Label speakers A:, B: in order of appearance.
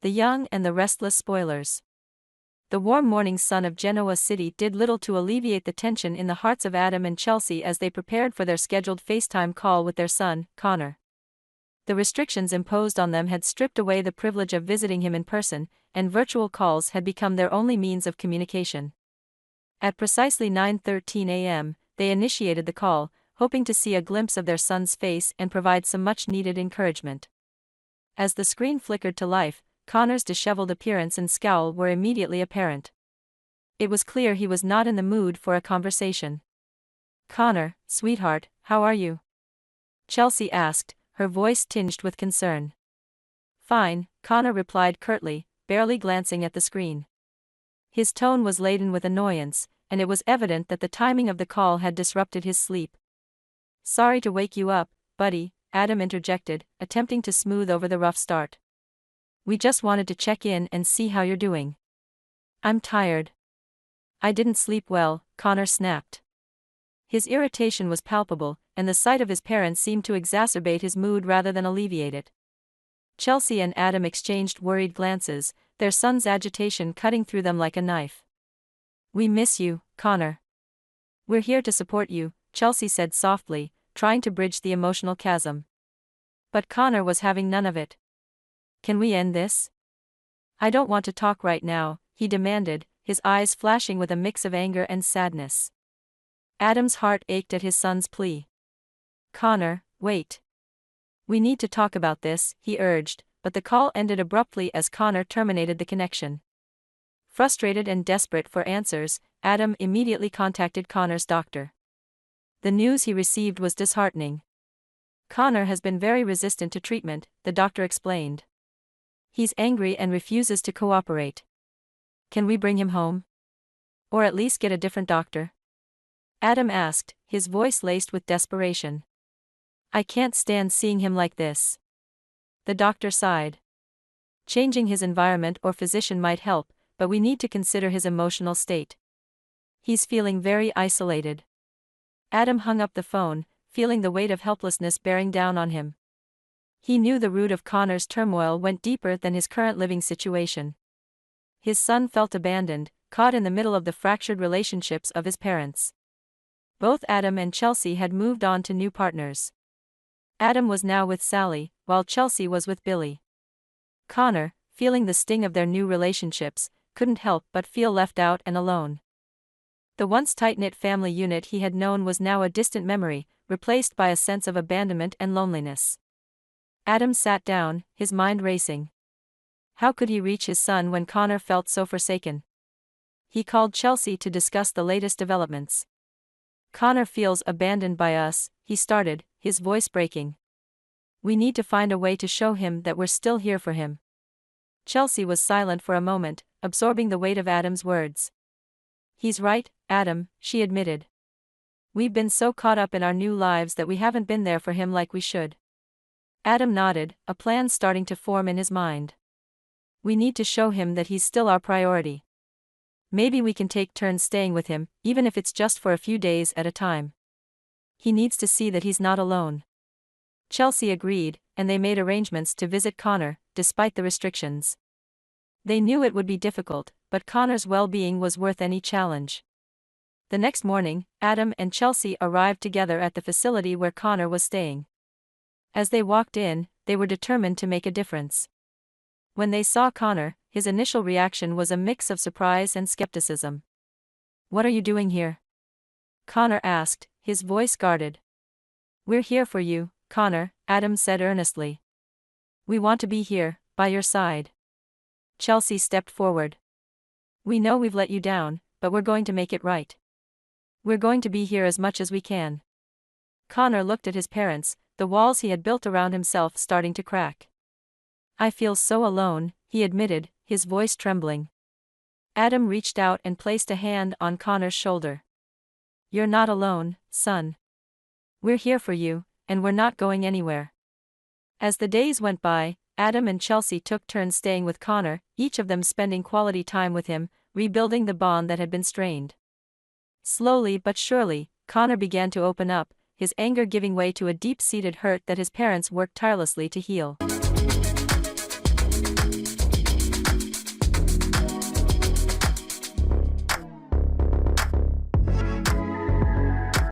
A: the young and the restless spoilers. The warm morning sun of Genoa City did little to alleviate the tension in the hearts of Adam and Chelsea as they prepared for their scheduled FaceTime call with their son, Connor. The restrictions imposed on them had stripped away the privilege of visiting him in person, and virtual calls had become their only means of communication. At precisely 9:13 a.m., they initiated the call, hoping to see a glimpse of their son's face and provide some much-needed encouragement. As the screen flickered to life, Connor's disheveled appearance and scowl were immediately apparent. It was clear he was not in the mood for a conversation. "Connor, sweetheart, how are you?" Chelsea asked, her voice tinged with concern. "Fine," Connor replied curtly, barely glancing at the screen. His tone was laden with annoyance, and it was evident that the timing of the call had disrupted his sleep. "Sorry to wake you up, buddy," Adam interjected, attempting to smooth over the rough start. "We just wanted to check in and see how you're doing." "I'm tired. I didn't sleep well," Connor snapped. His irritation was palpable, and the sight of his parents seemed to exacerbate his mood rather than alleviate it. Chelsea and Adam exchanged worried glances, their son's agitation cutting through them like a knife. "We miss you, Connor. We're here to support you," Chelsea said softly, trying to bridge the emotional chasm. But Connor was having none of it. "Can we end this?" "I don't want to talk right now," he demanded, his eyes flashing with a mix of anger and sadness. Adam's heart ached at his son's plea. "Connor, wait. We need to talk about this," he urged, but the call ended abruptly as Connor terminated the connection. Frustrated and desperate for answers, Adam immediately contacted Connor's doctor. The news he received was disheartening. "Connor has been very resistant to treatment," the doctor explained. "He's angry and refuses to cooperate. Can we bring him home? Or at least get a different doctor?" Adam asked, his voice laced with desperation. "I can't stand seeing him like this." The doctor sighed. "Changing his environment or physician might help, but we need to consider his emotional state. He's feeling very isolated." Adam hung up the phone, feeling the weight of helplessness bearing down on him. He knew the root of Connor's turmoil went deeper than his current living situation. His son felt abandoned, caught in the middle of the fractured relationships of his parents. Both Adam and Chelsea had moved on to new partners. Adam was now with Sally, while Chelsea was with Billy. Connor, feeling the sting of their new relationships, couldn't help but feel left out and alone. The once tight-knit family unit he had known was now a distant memory, replaced by a sense of abandonment and loneliness. Adam sat down, his mind racing. How could he reach his son when Connor felt so forsaken? He called Chelsea to discuss the latest developments. "Connor feels abandoned by us," he started, his voice breaking. "We need to find a way to show him that we're still here for him." Chelsea was silent for a moment, absorbing the weight of Adam's words. "He's right, Adam," she admitted. "We've been so caught up in our new lives that we haven't been there for him like we should." Adam nodded, a plan starting to form in his mind. "We need to show him that he's still our priority. Maybe we can take turns staying with him, even if it's just for a few days at a time. He needs to see that he's not alone." Chelsea agreed, and they made arrangements to visit Connor, despite the restrictions. They knew it would be difficult, but Connor's well-being was worth any challenge. The next morning, Adam and Chelsea arrived together at the facility where Connor was staying. As they walked in, they were determined to make a difference. When they saw Connor, his initial reaction was a mix of surprise and skepticism. "What are you doing here?" Connor asked, his voice guarded. "We're here for you, Connor," Adam said earnestly. "We want to be here, by your side." Chelsea stepped forward. "We know we've let you down, but we're going to make it right. We're going to be here as much as we can." Connor looked at his parents, the walls he had built around himself starting to crack. "I feel so alone," he admitted, his voice trembling. Adam reached out and placed a hand on Connor's shoulder. "You're not alone, son. We're here for you, and we're not going anywhere." As the days went by, Adam and Chelsea took turns staying with Connor, each of them spending quality time with him, rebuilding the bond that had been strained. Slowly but surely, Connor began to open up, his anger giving way to a deep-seated hurt that his parents worked tirelessly to heal.